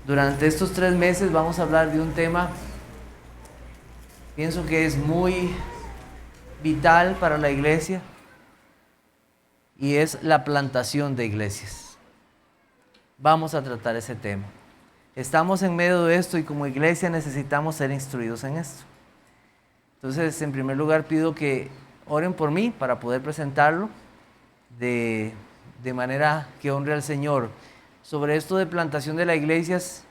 Durante estos 3 meses vamos a hablar de un tema, pienso que es muy vital para la iglesia, y es la plantación de iglesias. Vamos a tratar ese tema. Estamos en medio de esto y como iglesia necesitamos ser instruidos en esto. Entonces, en primer lugar, pido que oren por mí para poder presentarlo de manera que honre al Señor. Sobre esto de plantación de las iglesias,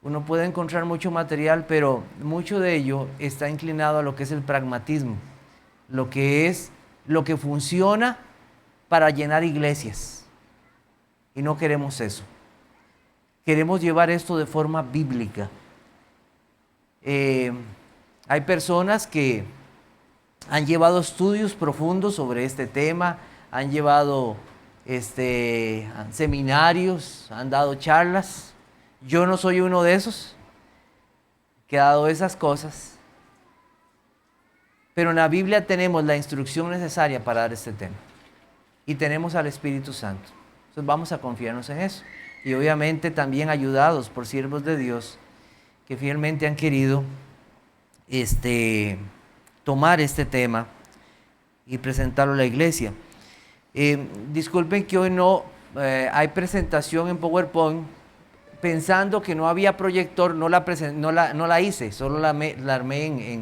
uno puede encontrar mucho material, pero mucho de ello está inclinado a lo que es el pragmatismo, lo que funciona para llenar iglesias. Y no queremos eso. Queremos llevar esto de forma bíblica. Hay personas que han llevado estudios profundos sobre este tema, han llevado seminarios, han dado charlas. Yo no soy uno de esos que ha dado esas cosas, pero en la Biblia tenemos la instrucción necesaria para dar este tema y tenemos al Espíritu Santo. Entonces vamos a confiarnos en eso y obviamente también ayudados por siervos de Dios que fielmente han querido tomar este tema y presentarlo a la iglesia. Disculpen que hoy no hay presentación en PowerPoint. Pensando que no había proyector, no la hice, solo la armé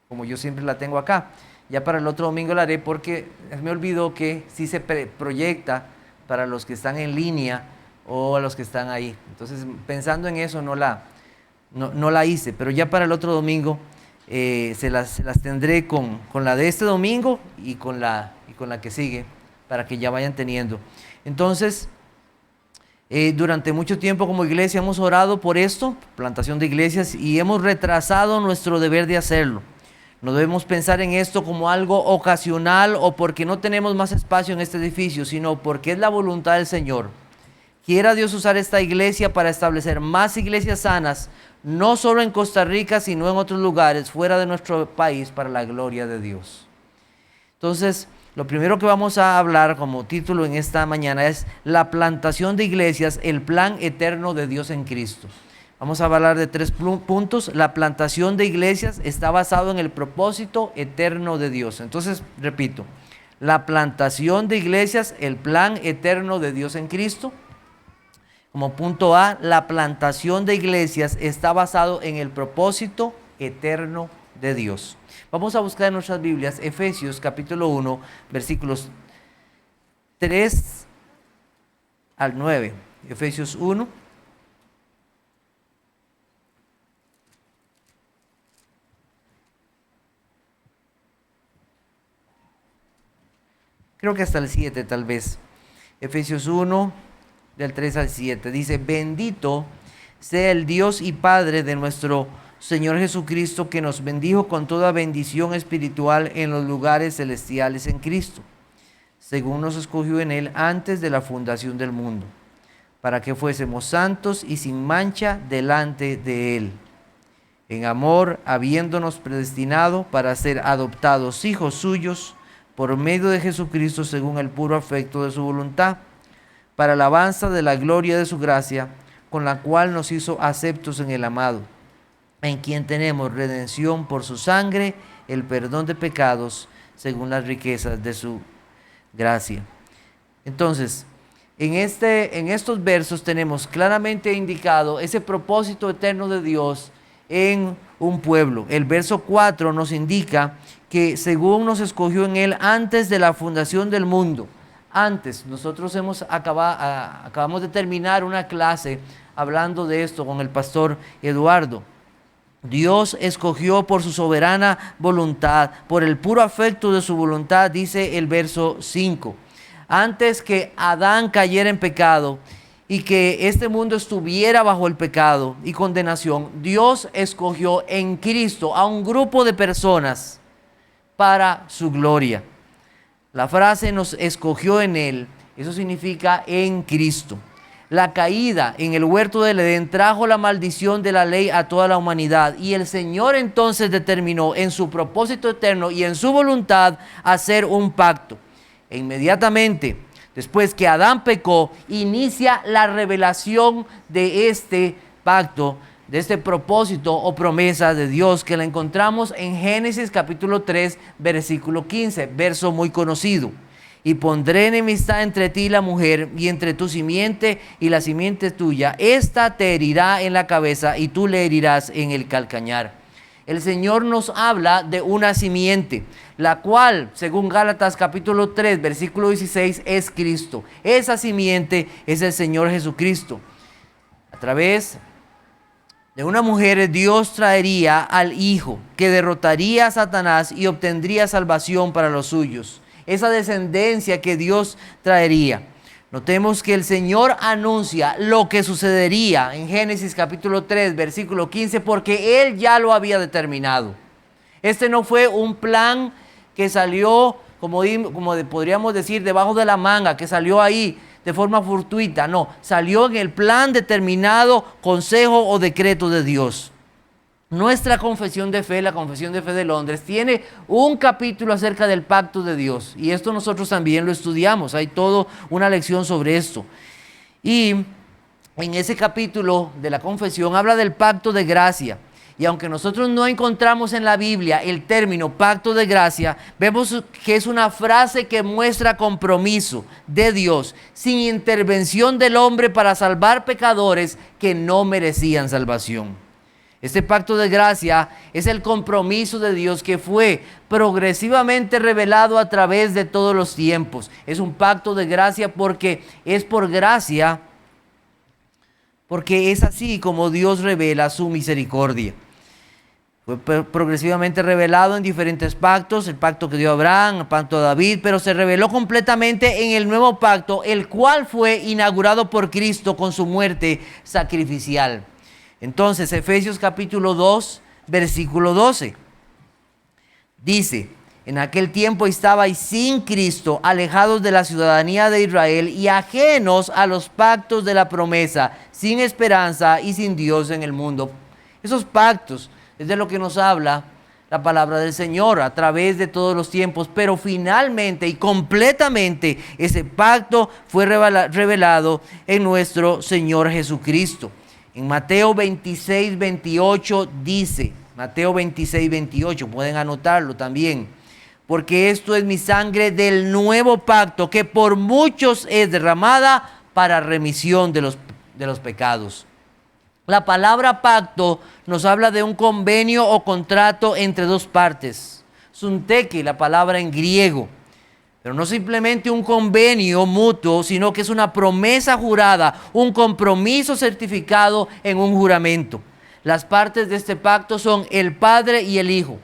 como yo siempre la tengo acá. Ya para el otro domingo la haré porque me olvidó que sí se proyecta para los que están en línea o a los que están ahí. Entonces, pensando en eso, no la hice, pero ya para el otro domingo se las tendré con la de este domingo y con la que sigue, para que ya vayan teniendo. Entonces, durante mucho tiempo como iglesia hemos orado por esto, plantación de iglesias, y hemos retrasado nuestro deber de hacerlo. No debemos pensar en esto como algo ocasional o porque no tenemos más espacio en este edificio, sino porque es la voluntad del Señor. Quiera Dios usar esta iglesia para establecer más iglesias sanas, no solo en Costa Rica, sino en otros lugares fuera de nuestro país, para la gloria de Dios. Entonces, lo primero que vamos a hablar como título en esta mañana es la plantación de iglesias, el plan eterno de Dios en Cristo. Vamos a hablar de 3 puntos. La plantación de iglesias está basado en el propósito eterno de Dios. Entonces, repito, la plantación de iglesias, el plan eterno de Dios en Cristo. Como punto A, la plantación de iglesias está basado en el propósito eterno de Dios. Vamos a buscar en nuestras Biblias Efesios capítulo 1, versículos 3 al 9. Efesios 1. Creo que hasta el 7 tal vez. Efesios 1, del 3 al 7. Dice: bendito sea el Dios y Padre de nuestro Señor Jesucristo, que nos bendijo con toda bendición espiritual en los lugares celestiales en Cristo, según nos escogió en Él antes de la fundación del mundo, para que fuésemos santos y sin mancha delante de Él, en amor, habiéndonos predestinado para ser adoptados hijos suyos por medio de Jesucristo, según el puro afecto de su voluntad, para alabanza de la gloria de su gracia, con la cual nos hizo aceptos en el amado, en quien tenemos redención por su sangre, el perdón de pecados, según las riquezas de su gracia. Entonces, en estos versos tenemos claramente indicado ese propósito eterno de Dios en un pueblo. El verso 4 nos indica que según nos escogió en Él antes de la fundación del mundo. Antes, nosotros acabamos de terminar una clase hablando de esto con el pastor Eduardo. Dios escogió por su soberana voluntad, por el puro afecto de su voluntad, dice el verso 5. Antes que Adán cayera en pecado y que este mundo estuviera bajo el pecado y condenación, Dios escogió en Cristo a un grupo de personas para su gloria. La frase nos escogió en Él, eso significa en Cristo. La caída en el huerto del Edén trajo la maldición de la ley a toda la humanidad, y el Señor entonces determinó en su propósito eterno y en su voluntad hacer un pacto. E inmediatamente después que Adán pecó, inicia la revelación de este pacto, de este propósito o promesa de Dios, que la encontramos en Génesis capítulo 3, versículo 15, verso muy conocido. Y pondré enemistad entre ti y la mujer, y entre tu simiente y la simiente tuya. Esta te herirá en la cabeza, y tú le herirás en el calcañar. El Señor nos habla de una simiente, la cual, según Gálatas capítulo 3, versículo 16, es Cristo. Esa simiente es el Señor Jesucristo. A través de una mujer, Dios traería al Hijo, que derrotaría a Satanás y obtendría salvación para los suyos. Esa descendencia que Dios traería. Notemos que el Señor anuncia lo que sucedería en Génesis capítulo 3, versículo 15, porque Él ya lo había determinado. Este no fue un plan que salió, podríamos decir, debajo de la manga, que salió ahí de forma fortuita. No, salió en el plan determinado, consejo o decreto de Dios. Nuestra confesión de fe, la Confesión de Fe de Londres, tiene un capítulo acerca del pacto de Dios. Y esto nosotros también lo estudiamos. Hay toda una lección sobre esto. Y en ese capítulo de la confesión habla del pacto de gracia. Y aunque nosotros no encontramos en la Biblia el término pacto de gracia, vemos que es una frase que muestra compromiso de Dios sin intervención del hombre para salvar pecadores que no merecían salvación. Este pacto de gracia es el compromiso de Dios que fue progresivamente revelado a través de todos los tiempos. Es un pacto de gracia porque es por gracia, porque es así como Dios revela su misericordia. Fue progresivamente revelado en diferentes pactos, el pacto que dio Abraham, el pacto de David, pero se reveló completamente en el nuevo pacto, el cual fue inaugurado por Cristo con su muerte sacrificial. Entonces, Efesios capítulo 2, versículo 12, dice: en aquel tiempo estabais sin Cristo, alejados de la ciudadanía de Israel y ajenos a los pactos de la promesa, sin esperanza y sin Dios en el mundo. Esos pactos es de lo que nos habla la palabra del Señor a través de todos los tiempos, pero finalmente y completamente ese pacto fue revelado en nuestro Señor Jesucristo. En Mateo 26, 28 dice, Mateo 26, 28, pueden anotarlo también: porque esto es mi sangre del nuevo pacto, que por muchos es derramada para remisión de los pecados. La palabra pacto nos habla de un convenio o contrato entre dos partes. Sunteki, la palabra en griego. Pero no simplemente un convenio mutuo, sino que es una promesa jurada, un compromiso certificado en un juramento. Las partes de este pacto son el Padre y el Hijo.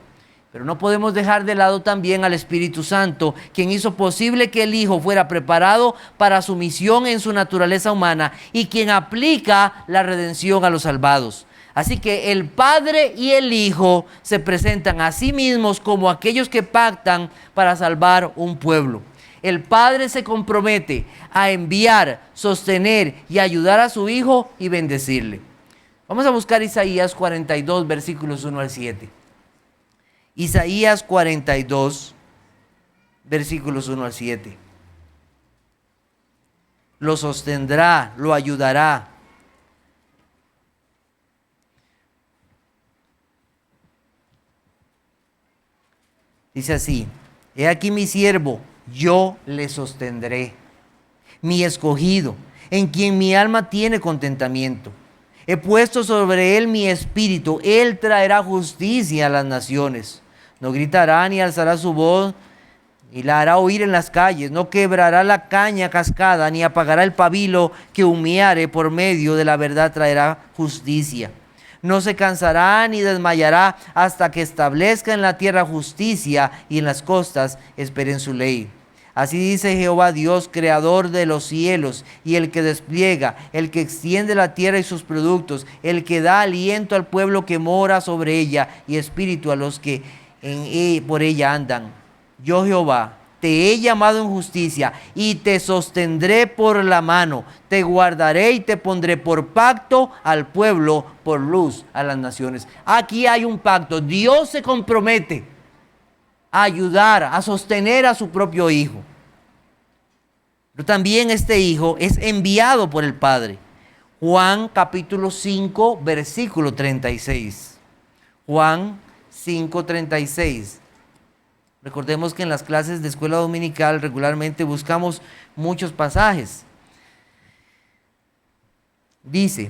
Pero no podemos dejar de lado también al Espíritu Santo, quien hizo posible que el Hijo fuera preparado para su misión en su naturaleza humana y quien aplica la redención a los salvados. Así que el Padre y el Hijo se presentan a sí mismos como aquellos que pactan para salvar un pueblo. El Padre se compromete a enviar, sostener y ayudar a su Hijo y bendecirle. Vamos a buscar Isaías 42, versículos 1 al 7. Isaías 42, versículos 1 al 7. Lo sostendrá, lo ayudará. Dice así: he aquí mi siervo, yo le sostendré, mi escogido, en quien mi alma tiene contentamiento. He puesto sobre él mi espíritu, él traerá justicia a las naciones. No gritará ni alzará su voz, ni la hará oír en las calles. No quebrará la caña cascada, ni apagará el pabilo que humeare. Por medio de la verdad traerá justicia. No se cansará ni desmayará hasta que establezca en la tierra justicia y en las costas esperen su ley. Así dice Jehová Dios, creador de los cielos y el que despliega, el que extiende la tierra y sus productos, el que da aliento al pueblo que mora sobre ella y espíritu a los que por ella andan. Yo Jehová te he llamado en justicia y te sostendré por la mano, te guardaré y te pondré por pacto al pueblo, por luz a las naciones. Aquí hay un pacto. Dios se compromete a ayudar, a sostener a su propio Hijo. Pero también este Hijo es enviado por el Padre. Juan capítulo 5, versículo 36. Juan 5, 36. Recordemos que en las clases de escuela dominical regularmente buscamos muchos pasajes. Dice,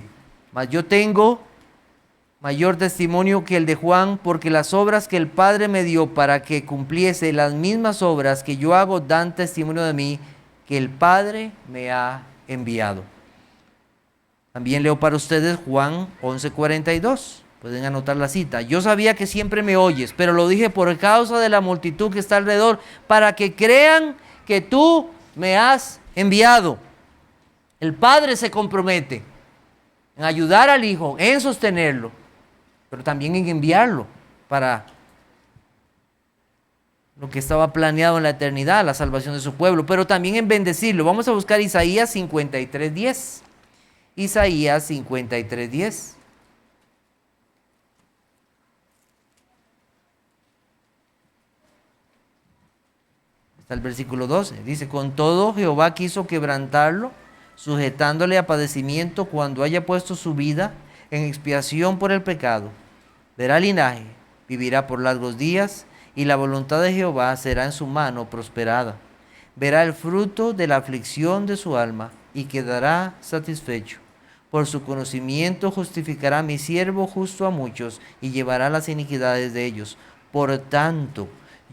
mas yo tengo mayor testimonio que el de Juan, porque las obras que el Padre me dio para que cumpliese las mismas obras que yo hago dan testimonio de mí, que el Padre me ha enviado. También leo para ustedes Juan 11:42. Pueden anotar la cita. Yo sabía que siempre me oyes, pero lo dije por causa de la multitud que está alrededor, para que crean que tú me has enviado. El Padre se compromete en ayudar al Hijo, en sostenerlo, pero también en enviarlo para lo que estaba planeado en la eternidad, la salvación de su pueblo, pero también en bendecirlo. Vamos a buscar Isaías 53:10. Isaías 53:10. Está el versículo 12. Dice, con todo Jehová quiso quebrantarlo, sujetándole a padecimiento cuando haya puesto su vida en expiación por el pecado. Verá linaje, vivirá por largos días, y la voluntad de Jehová será en su mano prosperada. Verá el fruto de la aflicción de su alma, y quedará satisfecho. Por su conocimiento justificará a mi siervo justo a muchos, y llevará las iniquidades de ellos. Por tanto,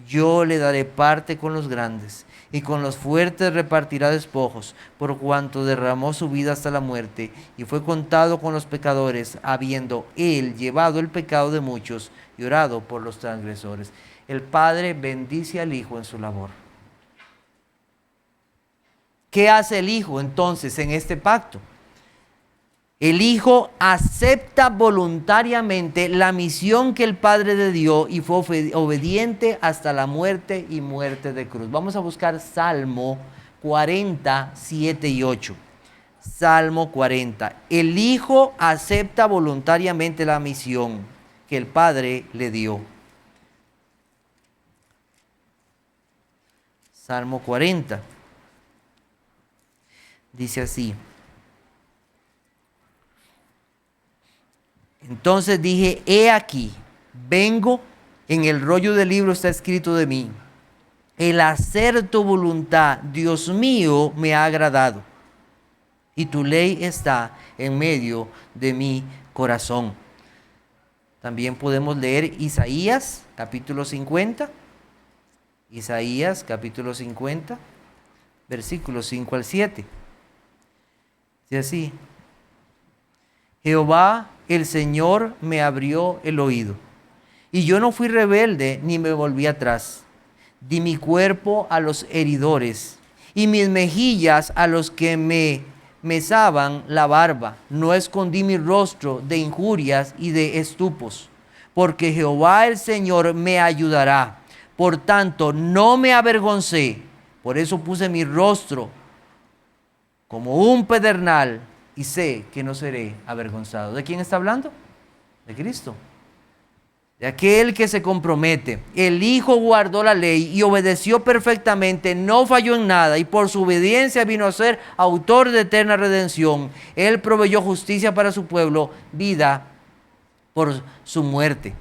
yo le daré parte con los grandes, y con los fuertes repartirá despojos, por cuanto derramó su vida hasta la muerte, y fue contado con los pecadores, habiendo él llevado el pecado de muchos, y orado por los transgresores. El Padre bendice al Hijo en su labor. ¿Qué hace el Hijo entonces en este pacto? El Hijo acepta voluntariamente la misión que el Padre le dio y fue obediente hasta la muerte y muerte de cruz. Vamos a buscar Salmo 40, 7 y 8. Salmo 40. El Hijo acepta voluntariamente la misión que el Padre le dio. Salmo 40. Dice así. Entonces dije, he aquí, vengo, en el rollo del libro está escrito de mí. El hacer tu voluntad, Dios mío, me ha agradado. Y tu ley está en medio de mi corazón. También podemos leer Isaías, capítulo 50. Isaías, capítulo 50, versículos 5 al 7. Dice así. Jehová, el Señor, me abrió el oído, y yo no fui rebelde ni me volví atrás. Di mi cuerpo a los heridores, y mis mejillas a los que me mesaban la barba. No escondí mi rostro de injurias y de estupos, porque Jehová el Señor me ayudará. Por tanto, no me avergoncé. Por eso puse mi rostro como un pedernal, y sé que no seré avergonzado. ¿De quién está hablando? De Cristo. De aquel que se compromete. El Hijo guardó la ley y obedeció perfectamente, no falló en nada, y por su obediencia vino a ser autor de eterna redención. Él proveyó justicia para su pueblo, vida por su muerte.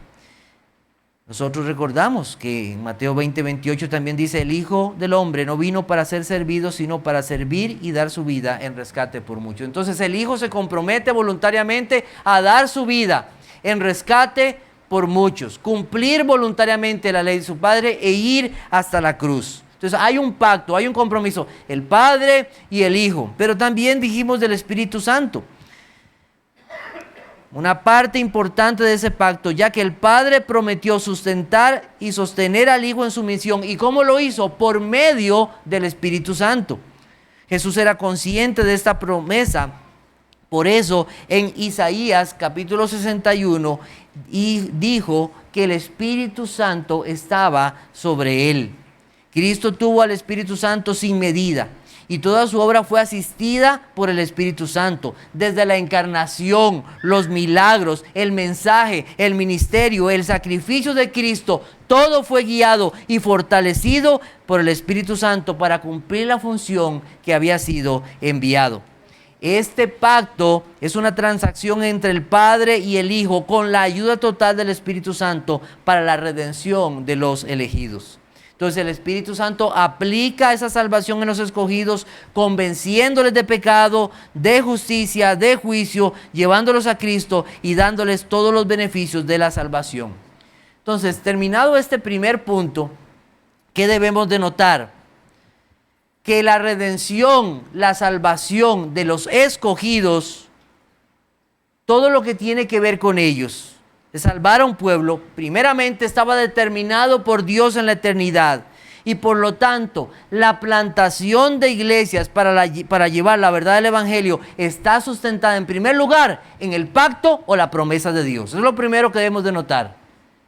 Nosotros recordamos que en Mateo 20:28 también dice, el Hijo del Hombre no vino para ser servido, sino para servir y dar su vida en rescate por muchos. Entonces el Hijo se compromete voluntariamente a dar su vida en rescate por muchos, cumplir voluntariamente la ley de su Padre e ir hasta la cruz. Entonces hay un pacto, hay un compromiso, el Padre y el Hijo, pero también dijimos del Espíritu Santo. Una parte importante de ese pacto, ya que el Padre prometió sustentar y sostener al Hijo en su misión. ¿Y cómo lo hizo? Por medio del Espíritu Santo. Jesús era consciente de esta promesa. Por eso en Isaías capítulo 61 dijo que el Espíritu Santo estaba sobre él. Cristo tuvo al Espíritu Santo sin medida. Y toda su obra fue asistida por el Espíritu Santo. Desde la encarnación, los milagros, el mensaje, el ministerio, el sacrificio de Cristo, todo fue guiado y fortalecido por el Espíritu Santo para cumplir la función que había sido enviado. Este pacto es una transacción entre el Padre y el Hijo con la ayuda total del Espíritu Santo para la redención de los elegidos. Entonces el Espíritu Santo aplica esa salvación en los escogidos, convenciéndoles de pecado, de justicia, de juicio, llevándolos a Cristo y dándoles todos los beneficios de la salvación. Entonces, terminado este primer punto, ¿qué debemos de notar? Que la redención, la salvación de los escogidos, todo lo que tiene que ver con ellos, de salvar a un pueblo, primeramente estaba determinado por Dios en la eternidad. Y por lo tanto, la plantación de iglesias para llevar la verdad del Evangelio está sustentada en primer lugar en el pacto o la promesa de Dios. Eso es lo primero que debemos de notar.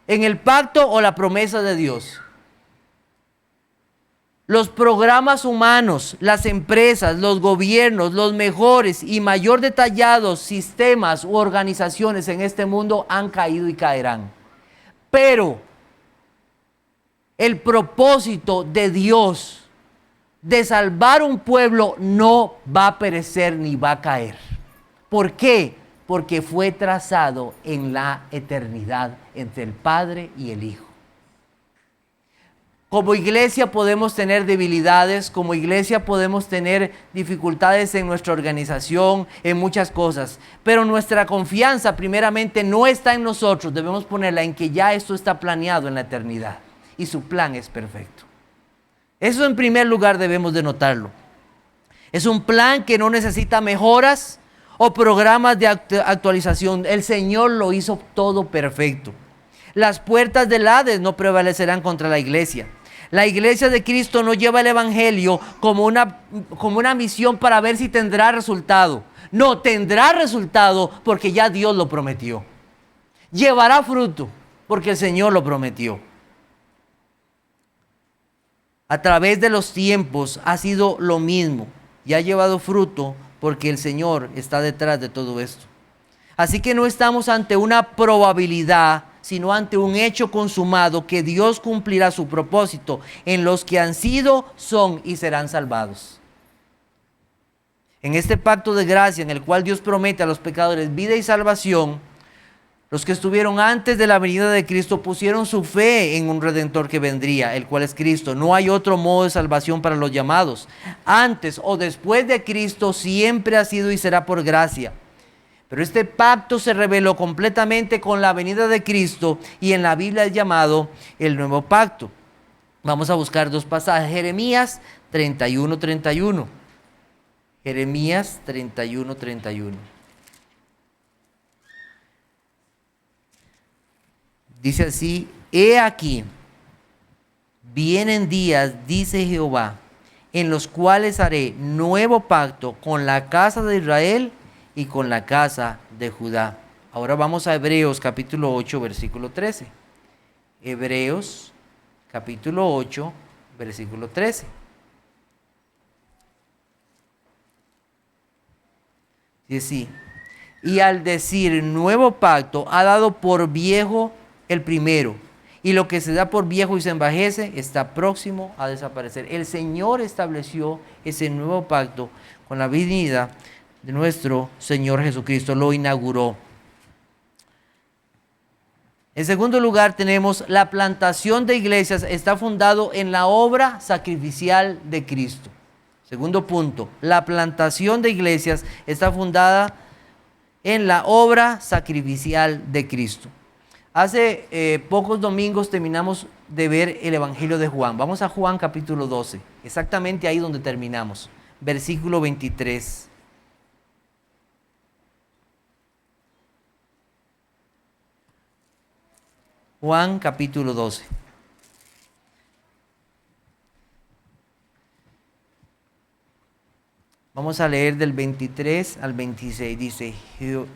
En el pacto o la promesa de Dios. Los programas humanos, las empresas, los gobiernos, los mejores y mayor detallados sistemas u organizaciones en este mundo han caído y caerán. Pero el propósito de Dios de salvar un pueblo no va a perecer ni va a caer. ¿Por qué? Porque fue trazado en la eternidad entre el Padre y el Hijo. Como iglesia podemos tener debilidades, como iglesia podemos tener dificultades en nuestra organización, en muchas cosas. Pero nuestra confianza primeramente no está en nosotros, debemos ponerla en que ya esto está planeado en la eternidad y su plan es perfecto. Eso en primer lugar debemos de notarlo. Es un plan que no necesita mejoras o programas de actualización. El Señor lo hizo todo perfecto. Las puertas del Hades no prevalecerán contra la iglesia. La iglesia de Cristo no lleva el Evangelio como una misión para ver si tendrá resultado. No, tendrá resultado porque ya Dios lo prometió. Llevará fruto porque el Señor lo prometió. A través de los tiempos ha sido lo mismo y ha llevado fruto porque el Señor está detrás de todo esto. Así que no estamos ante una probabilidad, sino ante un hecho consumado que Dios cumplirá su propósito en los que han sido, son y serán salvados. En este pacto de gracia en el cual Dios promete a los pecadores vida y salvación, los que estuvieron antes de la venida de Cristo pusieron su fe en un Redentor que vendría, el cual es Cristo. No hay otro modo de salvación para los llamados. Antes o después de Cristo siempre ha sido y será por gracia. Pero este pacto se reveló completamente con la venida de Cristo y en la Biblia es llamado el nuevo pacto. Vamos a buscar dos pasajes. Jeremías 31:31. Jeremías 31:31. Dice así: he aquí, vienen días, dice Jehová, en los cuales haré nuevo pacto con la casa de Israel y con la casa de Judá. Ahora vamos a Hebreos capítulo 8, versículo 13. Hebreos capítulo 8, versículo 13. Dice así: y al decir nuevo pacto, ha dado por viejo el primero, y lo que se da por viejo y se envejece está próximo a desaparecer. El Señor estableció ese nuevo pacto con la venida de nuestro Señor Jesucristo, lo inauguró. En segundo lugar tenemos la plantación de iglesias está fundado en la obra sacrificial de Cristo. Segundo punto, la plantación de iglesias está fundada en la obra sacrificial de Cristo. Hace pocos domingos terminamos de ver el Evangelio de Juan. Vamos a Juan capítulo 12, exactamente ahí donde terminamos, versículo 23. Juan capítulo 12. Vamos a leer del 23 al 26. Dice: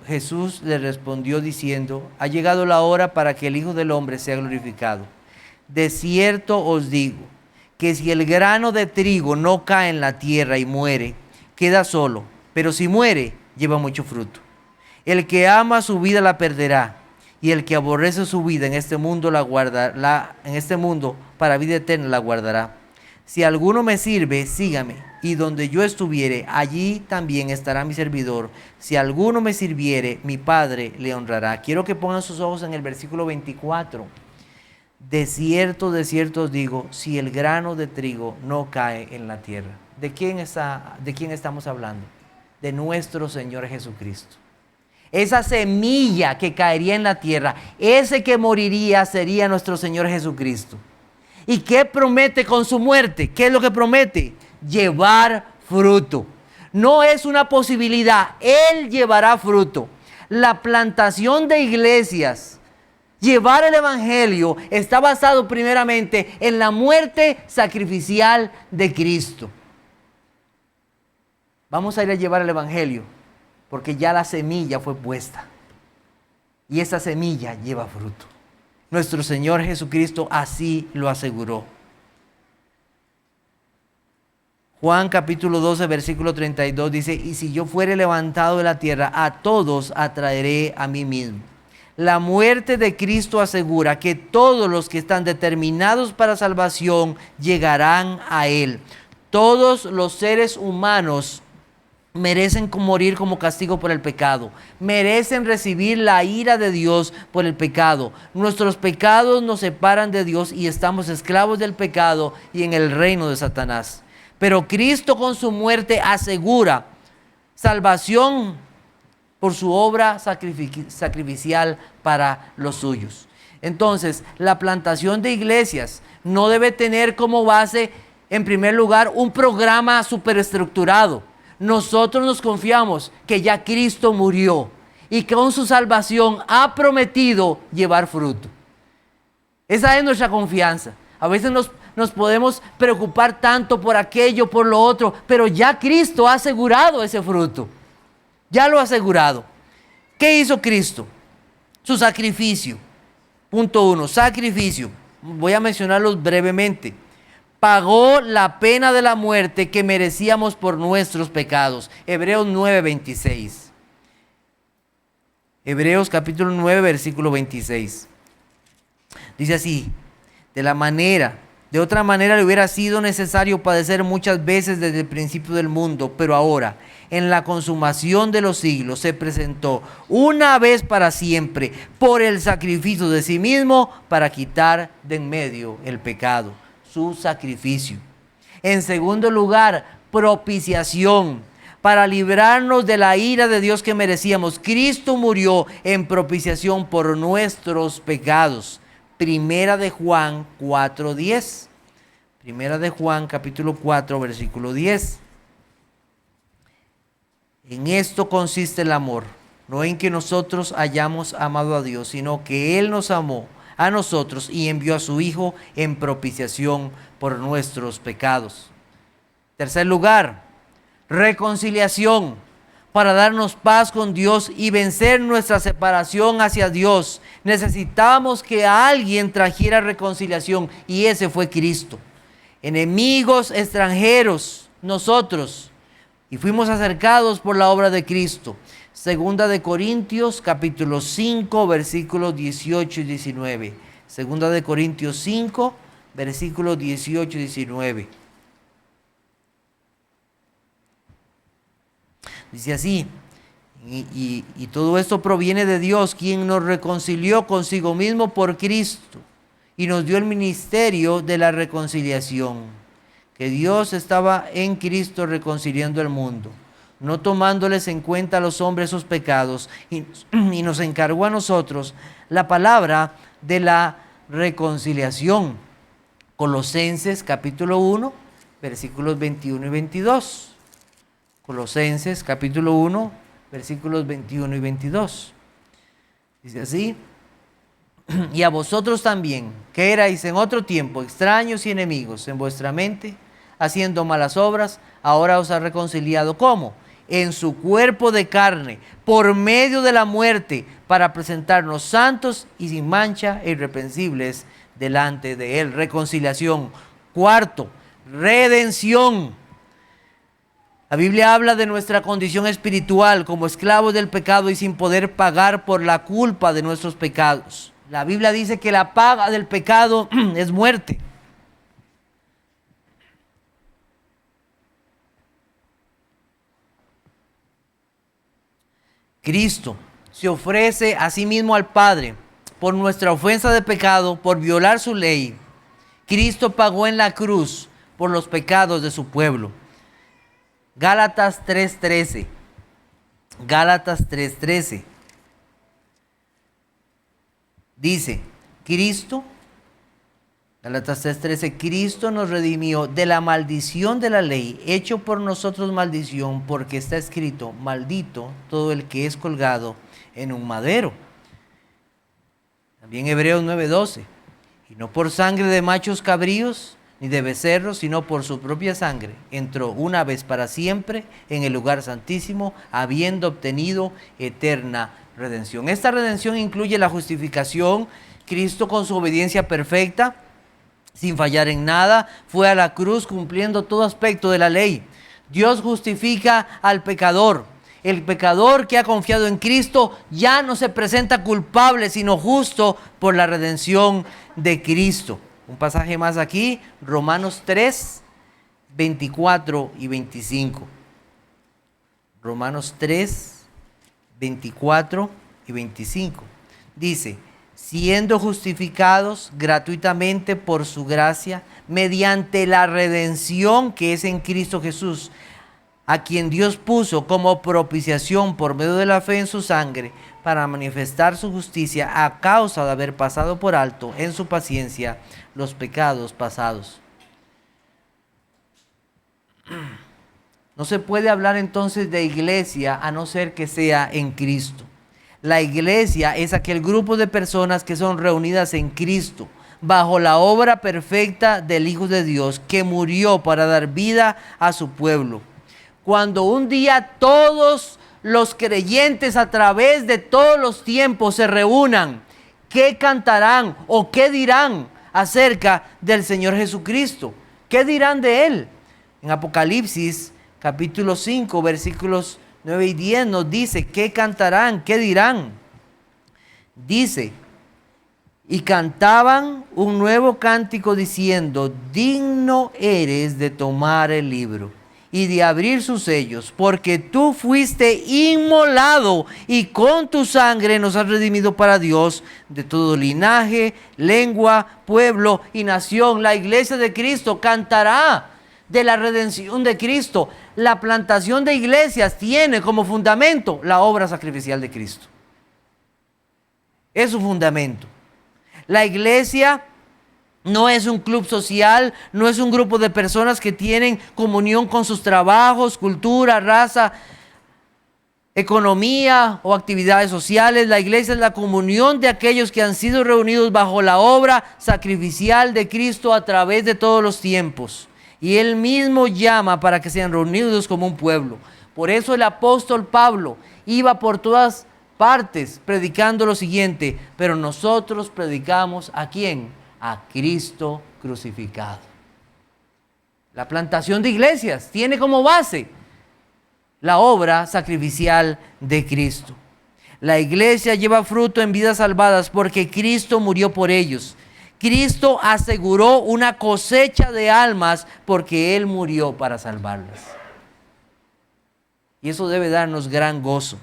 Jesús le respondió diciendo: ha llegado la hora para que el Hijo del Hombre sea glorificado. De cierto os digo que si el grano de trigo no cae en la tierra y muere, queda solo, pero si muere, lleva mucho fruto. El que ama su vida la perderá, y el que aborrece su vida en este mundo para vida eterna la guardará. Si alguno me sirve, sígame, y donde yo estuviere, allí también estará mi servidor. Si alguno me sirviere, mi Padre le honrará. Quiero que pongan sus ojos en el versículo 24. De cierto os digo, si el grano de trigo no cae en la tierra. ¿De quién estamos hablando? De nuestro Señor Jesucristo. Esa semilla que caería en la tierra, ese que moriría sería nuestro Señor Jesucristo. ¿Y qué promete con su muerte? ¿Qué es lo que promete? Llevar fruto. No es una posibilidad, Él llevará fruto. La plantación de iglesias, llevar el evangelio, está basado primeramente en la muerte sacrificial de Cristo. Vamos a ir a llevar el evangelio, porque ya la semilla fue puesta. Y esa semilla lleva fruto. Nuestro Señor Jesucristo así lo aseguró. Juan capítulo 12, versículo 32 dice, y si yo fuere levantado de la tierra, a todos atraeré a mí mismo. La muerte de Cristo asegura que todos los que están determinados para salvación llegarán a Él. Todos los seres humanos merecen morir como castigo por el pecado. Merecen recibir la ira de Dios por el pecado. Nuestros pecados nos separan de Dios y estamos esclavos del pecado y en el reino de Satanás. Pero Cristo con su muerte asegura salvación por su obra sacrificial para los suyos. Entonces, la plantación de iglesias no debe tener como base, en primer lugar, un programa superestructurado. Nosotros nos confiamos que ya Cristo murió y que con su salvación ha prometido llevar fruto. Esa es nuestra confianza. A veces nos podemos preocupar tanto por aquello, por lo otro, pero ya Cristo ha asegurado ese fruto. Ya lo ha asegurado. ¿Qué hizo Cristo? Su sacrificio. Punto 1, sacrificio. Voy a mencionarlos brevemente. Pagó la pena de la muerte que merecíamos por nuestros pecados. Hebreos 9:26. Hebreos capítulo 9, versículo 26. Dice así, de otra manera le hubiera sido necesario padecer muchas veces desde el principio del mundo, pero ahora, en la consumación de los siglos, se presentó una vez para siempre por el sacrificio de sí mismo para quitar de en medio el pecado. Su sacrificio. En segundo lugar, propiciación. Para librarnos de la ira de Dios que merecíamos, Cristo murió en propiciación por nuestros pecados. Primera de Juan 4:10. Primera de Juan capítulo 4, versículo 10. En esto consiste el amor, no en que nosotros hayamos amado a Dios, sino que Él nos amó a nosotros y envió a su Hijo en propiciación por nuestros pecados. Tercer lugar, reconciliación, para darnos paz con Dios y vencer nuestra separación hacia Dios. Necesitábamos que alguien trajera reconciliación y ese fue Cristo. Enemigos extranjeros, nosotros, y fuimos acercados por la obra de Cristo. Segunda de Corintios capítulo 5 versículos 18 y 19. Segunda de Corintios 5 versículos 18 y 19. Dice así, y todo esto proviene de Dios, quien nos reconcilió consigo mismo por Cristo y nos dio el ministerio de la reconciliación. Que Dios estaba en Cristo reconciliando el mundo, no tomándoles en cuenta a los hombres sus pecados, y nos encargó a nosotros la palabra de la reconciliación. Colosenses capítulo 1, versículos 21 y 22. Colosenses capítulo 1, versículos 21 y 22. Dice así, y a vosotros también, que erais en otro tiempo extraños y enemigos en vuestra mente, haciendo malas obras, ahora os ha reconciliado. ¿Cómo? En su cuerpo de carne, por medio de la muerte, para presentarnos santos y sin mancha e irreprensibles delante de Él. Reconciliación. Cuarto, redención. La Biblia habla de nuestra condición espiritual como esclavos del pecado y sin poder pagar por la culpa de nuestros pecados. La Biblia dice que la paga del pecado es muerte. Cristo se ofrece a sí mismo al Padre por nuestra ofensa de pecado, por violar su ley. Cristo pagó en la cruz por los pecados de su pueblo. Gálatas 3:13. Gálatas 3:13. Dice, Gálatas 3:13, Cristo nos redimió de la maldición de la ley, hecho por nosotros maldición, porque está escrito, maldito todo el que es colgado en un madero. También Hebreos 9:12, y no por sangre de machos cabríos, ni de becerros, sino por su propia sangre, entró una vez para siempre en el lugar santísimo, habiendo obtenido eterna redención. Esta redención incluye la justificación. Cristo, con su obediencia perfecta, sin fallar en nada, fue a la cruz cumpliendo todo aspecto de la ley. Dios justifica al pecador. El pecador que ha confiado en Cristo ya no se presenta culpable, sino justo por la redención de Cristo. Un pasaje más aquí, Romanos 3, 24 y 25. Romanos 3, 24 y 25. Dice, siendo justificados gratuitamente por su gracia, mediante la redención que es en Cristo Jesús, a quien Dios puso como propiciación por medio de la fe en su sangre, para manifestar su justicia a causa de haber pasado por alto en su paciencia los pecados pasados. No se puede hablar entonces de iglesia a no ser que sea en Cristo. La iglesia es aquel grupo de personas que son reunidas en Cristo, bajo la obra perfecta del Hijo de Dios, que murió para dar vida a su pueblo. Cuando un día todos los creyentes a través de todos los tiempos se reúnan, ¿qué cantarán o qué dirán acerca del Señor Jesucristo? ¿Qué dirán de Él? En Apocalipsis capítulo 5 versículos 9 y 10 nos dice, ¿qué cantarán? ¿Qué dirán? Dice, y cantaban un nuevo cántico diciendo, digno eres de tomar el libro y de abrir sus sellos, porque tú fuiste inmolado y con tu sangre nos has redimido para Dios de todo linaje, lengua, pueblo y nación. La iglesia de Cristo cantará de la redención de Cristo. La plantación de iglesias tiene como fundamento la obra sacrificial de Cristo. Es su fundamento. La iglesia no es un club social, no es un grupo de personas que tienen comunión con sus trabajos, cultura, raza, economía o actividades sociales. La iglesia es la comunión de aquellos que han sido reunidos bajo la obra sacrificial de Cristo a través de todos los tiempos. Y Él mismo llama para que sean reunidos como un pueblo. Por eso el apóstol Pablo iba por todas partes predicando lo siguiente, pero nosotros predicamos ¿a quién? A Cristo crucificado. La plantación de iglesias tiene como base la obra sacrificial de Cristo. La iglesia lleva fruto en vidas salvadas porque Cristo murió por ellos. Cristo aseguró una cosecha de almas porque Él murió para salvarlas. Y eso debe darnos gran gozo.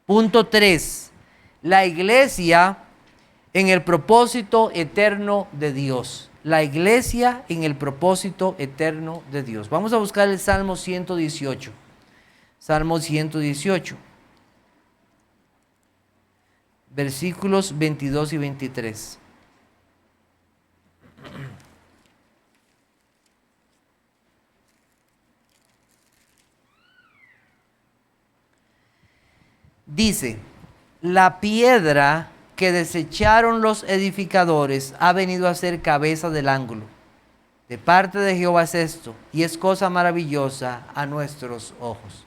Punto 3. La iglesia en el propósito eterno de Dios. La iglesia en el propósito eterno de Dios. Vamos a buscar el Salmo 118. Salmo 118. Versículos 22 y 23. Dice, la piedra que desecharon los edificadores ha venido a ser cabeza del ángulo. De parte de Jehová es esto, y es cosa maravillosa a nuestros ojos.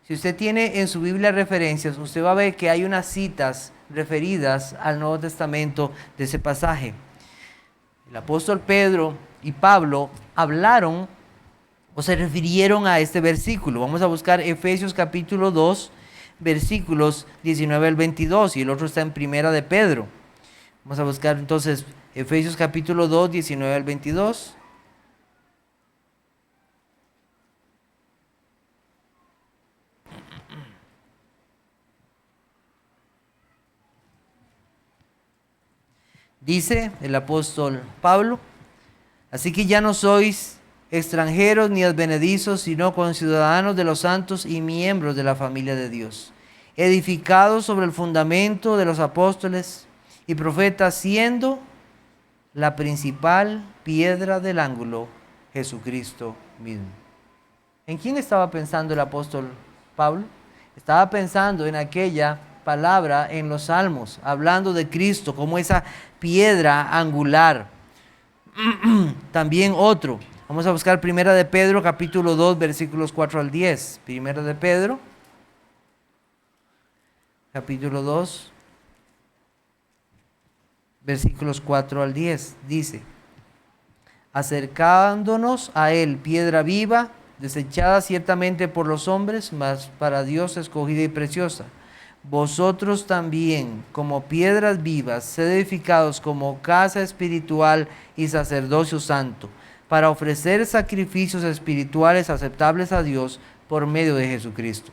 Si usted tiene en su Biblia referencias, usted va a ver que hay unas citas referidas al Nuevo Testamento de ese pasaje. El apóstol Pedro y Pablo hablaron o se refirieron a este versículo. Vamos a buscar Efesios capítulo 2, versículos 19 al 22, y el otro está en Primera de Pedro. Vamos a buscar entonces Efesios capítulo 2, 19 al 22. Dice el apóstol Pablo: así que ya no sois extranjeros ni advenedizos, sino conciudadanos de los santos y miembros de la familia de Dios, edificados sobre el fundamento de los apóstoles y profetas, siendo la principal piedra del ángulo Jesucristo mismo. ¿En quién estaba pensando el apóstol Pablo? Estaba pensando en aquella palabra en los Salmos, hablando de Cristo como esa piedra angular. También otro. Vamos a buscar Primera de Pedro, capítulo 2, versículos 4 al 10. Primera de Pedro, capítulo 2, versículos 4 al 10. Dice: acercándonos a él, piedra viva, desechada ciertamente por los hombres, mas para Dios escogida y preciosa. Vosotros también, como piedras vivas, sed edificados como casa espiritual y sacerdocio santo, para ofrecer sacrificios espirituales aceptables a Dios por medio de Jesucristo.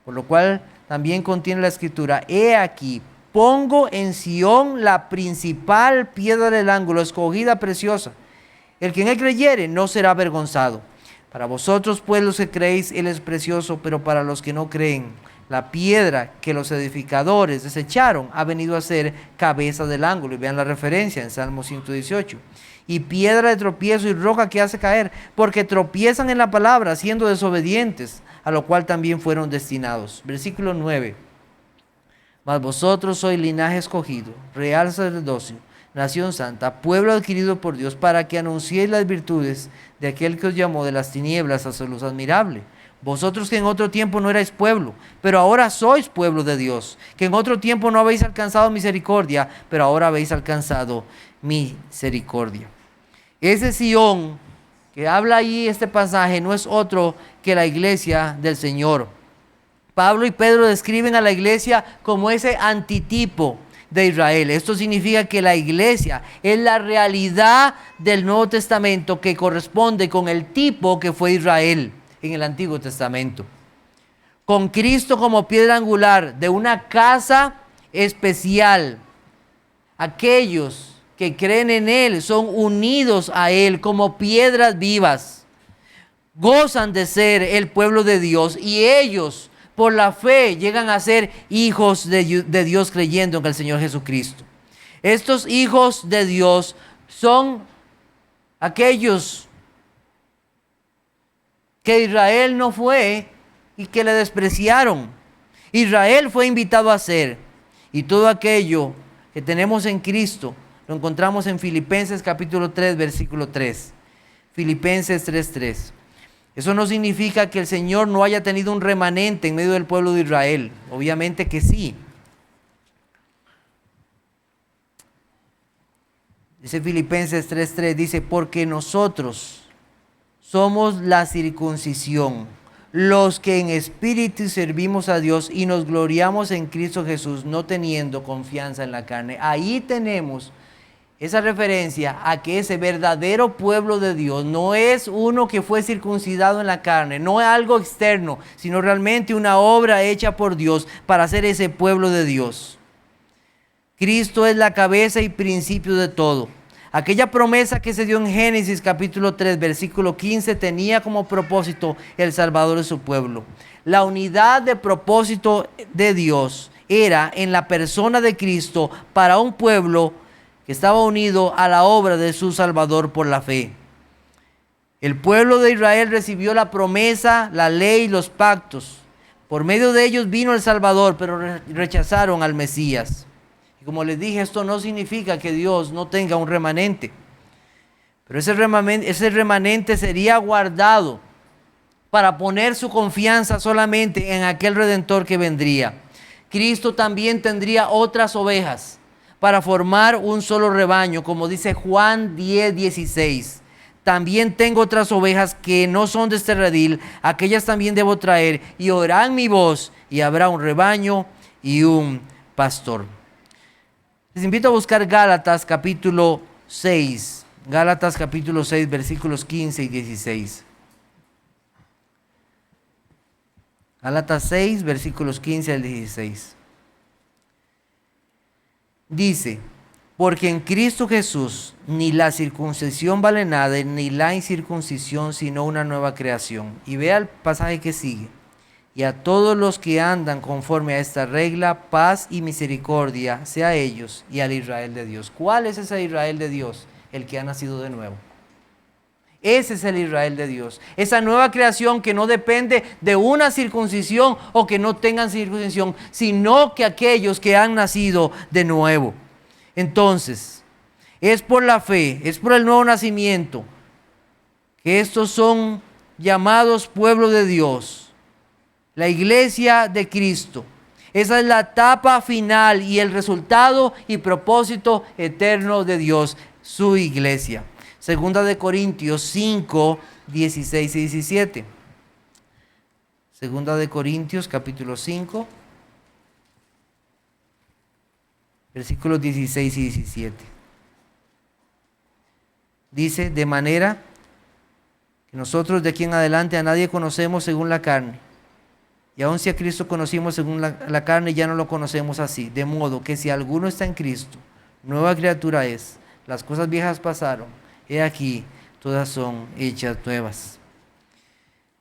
Por lo cual también contiene la escritura: he aquí, pongo en Sión la principal piedra del ángulo, escogida, preciosa. El que en él creyere no será avergonzado. Para vosotros, pues, los que creéis, él es precioso, pero para los que no creen, la piedra que los edificadores desecharon ha venido a ser cabeza del ángulo. Y vean la referencia en Salmo 118. Y piedra de tropiezo y roca que hace caer, porque tropiezan en la palabra, siendo desobedientes, a lo cual también fueron destinados. Versículo 9. Mas vosotros sois linaje escogido, real sacerdocio, nación santa, pueblo adquirido por Dios, para que anunciéis las virtudes de aquel que os llamó de las tinieblas a su luz admirable. Vosotros que en otro tiempo no erais pueblo, pero ahora sois pueblo de Dios, que en otro tiempo no habéis alcanzado misericordia, pero ahora habéis alcanzado misericordia. Ese Sión que habla ahí este pasaje no es otro que la iglesia del Señor. Pablo y Pedro describen a la iglesia como ese antitipo de Israel. Esto significa que la iglesia es la realidad del Nuevo Testamento que corresponde con el tipo que fue Israel en el Antiguo Testamento. Con Cristo como piedra angular de una casa especial. Aquellos que creen en Él son unidos a Él como piedras vivas. Gozan de ser el pueblo de Dios y ellos, por la fe, llegan a ser hijos de Dios creyendo en el Señor Jesucristo. Estos hijos de Dios son aquellos que Israel no fue y que le despreciaron. Israel fue invitado a ser, y todo aquello que tenemos en Cristo lo encontramos en Filipenses capítulo 3, versículo 3. Filipenses 3:3. Eso no significa que el Señor no haya tenido un remanente en medio del pueblo de Israel. Obviamente que sí. Dice Filipenses 3:3, dice: porque nosotros somos la circuncisión, los que en espíritu servimos a Dios y nos gloriamos en Cristo Jesús, no teniendo confianza en la carne. Ahí tenemos esa referencia a que ese verdadero pueblo de Dios no es uno que fue circuncidado en la carne, no es algo externo, sino realmente una obra hecha por Dios para ser ese pueblo de Dios. Cristo es la cabeza y principio de todo. Aquella promesa que se dio en Génesis capítulo 3, versículo 15, tenía como propósito el Salvador de su pueblo. La unidad de propósito de Dios era en la persona de Cristo para un pueblo que estaba unido a la obra de su Salvador por la fe. El pueblo de Israel recibió la promesa, la ley y los pactos. Por medio de ellos vino el Salvador, pero rechazaron al Mesías. Y como les dije, esto no significa que Dios no tenga un remanente. Pero ese remanente sería guardado para poner su confianza solamente en aquel Redentor que vendría. Cristo también tendría otras ovejas para formar un solo rebaño, como dice Juan 10:16. también tengo otras ovejas que no son de este redil, aquellas también debo traer, y oirán mi voz, y habrá un rebaño y un pastor. Les invito a buscar Gálatas capítulo 6, Gálatas capítulo 6, versículos 15 y 16. Gálatas 6, versículos 15 al 16. Dice: porque en Cristo Jesús ni la circuncisión vale nada, ni la incircuncisión, sino una nueva creación. Y vea el pasaje que sigue. Y a todos los que andan conforme a esta regla, paz y misericordia sea a ellos y al Israel de Dios. ¿Cuál es ese Israel de Dios? El que ha nacido de nuevo. Ese es el Israel de Dios. Esa nueva creación que no depende de una circuncisión o que no tengan circuncisión, sino que aquellos que han nacido de nuevo. Entonces, es por la fe, es por el nuevo nacimiento, que estos son llamados pueblo de Dios, la iglesia de Cristo. Esa es la etapa final y el resultado y propósito eterno de Dios, su iglesia. Segunda de Corintios 5, 16 y 17. Segunda de Corintios capítulo 5. Versículos 16 y 17. Dice: de manera que nosotros de aquí en adelante a nadie conocemos según la carne. Y aun si a Cristo conocimos según la carne, ya no lo conocemos así. De modo que si alguno está en Cristo, nueva criatura es. Las cosas viejas pasaron. He aquí, todas son hechas nuevas.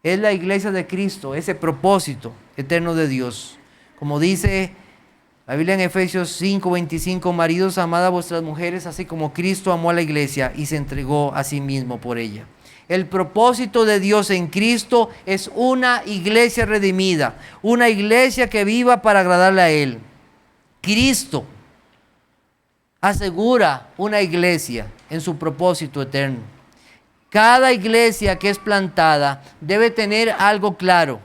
Es la iglesia de Cristo, ese propósito eterno de Dios. Como dice la Biblia en Efesios 5:25, maridos, amad a vuestras mujeres, así como Cristo amó a la iglesia y se entregó a sí mismo por ella. El propósito de Dios en Cristo es una iglesia redimida, una iglesia que viva para agradarle a Él. Cristo asegura una iglesia en su propósito eterno. Cada iglesia que es plantada debe tener algo claro.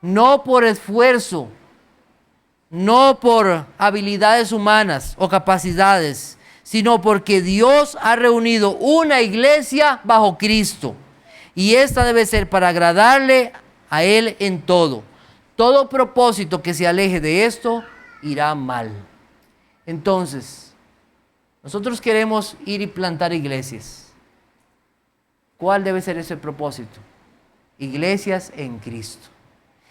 No por esfuerzo, no por habilidades humanas o capacidades, sino porque Dios ha reunido una iglesia bajo Cristo. Y esta debe ser para agradarle a Él en todo. Todo propósito que se aleje de esto irá mal. Entonces, nosotros queremos ir y plantar iglesias. ¿Cuál debe ser ese propósito? Iglesias en Cristo.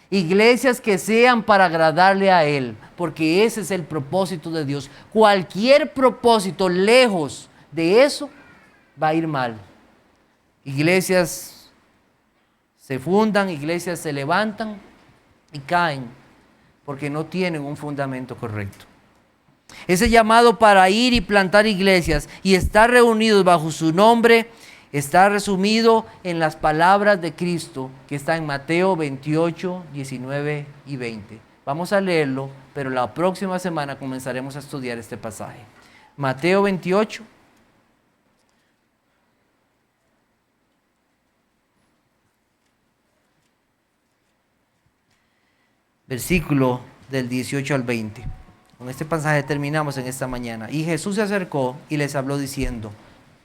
Iglesias que sean para agradarle a Él, porque ese es el propósito de Dios. Cualquier propósito lejos de eso va a ir mal. Iglesias se fundan, iglesias se levantan y caen porque no tienen un fundamento correcto. Ese llamado para ir y plantar iglesias y estar reunidos bajo su nombre está resumido en las palabras de Cristo que está en Mateo 28, 19 y 20. Vamos a leerlo, pero la próxima semana comenzaremos a estudiar este pasaje. Mateo 28. Versículo del 18 al 20. Con este pasaje terminamos en esta mañana. Y Jesús se acercó y les habló diciendo: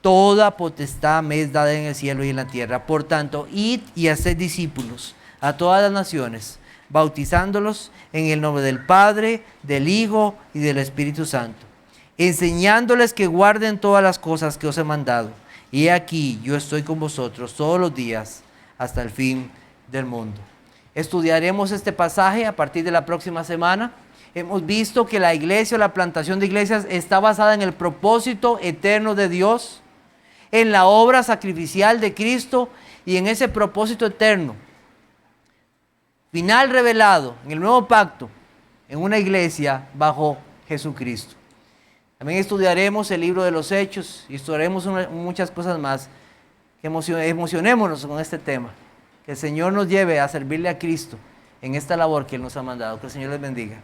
toda potestad me es dada en el cielo y en la tierra. Por tanto, id y haced discípulos a todas las naciones, bautizándolos en el nombre del Padre, del Hijo y del Espíritu Santo, enseñándoles que guarden todas las cosas que os he mandado. Y he aquí, yo estoy con vosotros todos los días hasta el fin del mundo. Estudiaremos este pasaje a partir de la próxima semana. Hemos visto que la iglesia o la plantación de iglesias está basada en el propósito eterno de Dios, en la obra sacrificial de Cristo y en ese propósito eterno, final revelado en el nuevo pacto, en una iglesia bajo Jesucristo. También estudiaremos el libro de los Hechos y estudiaremos muchas cosas más. Emocionémonos con este tema. Que el Señor nos lleve a servirle a Cristo en esta labor que Él nos ha mandado. Que el Señor les bendiga.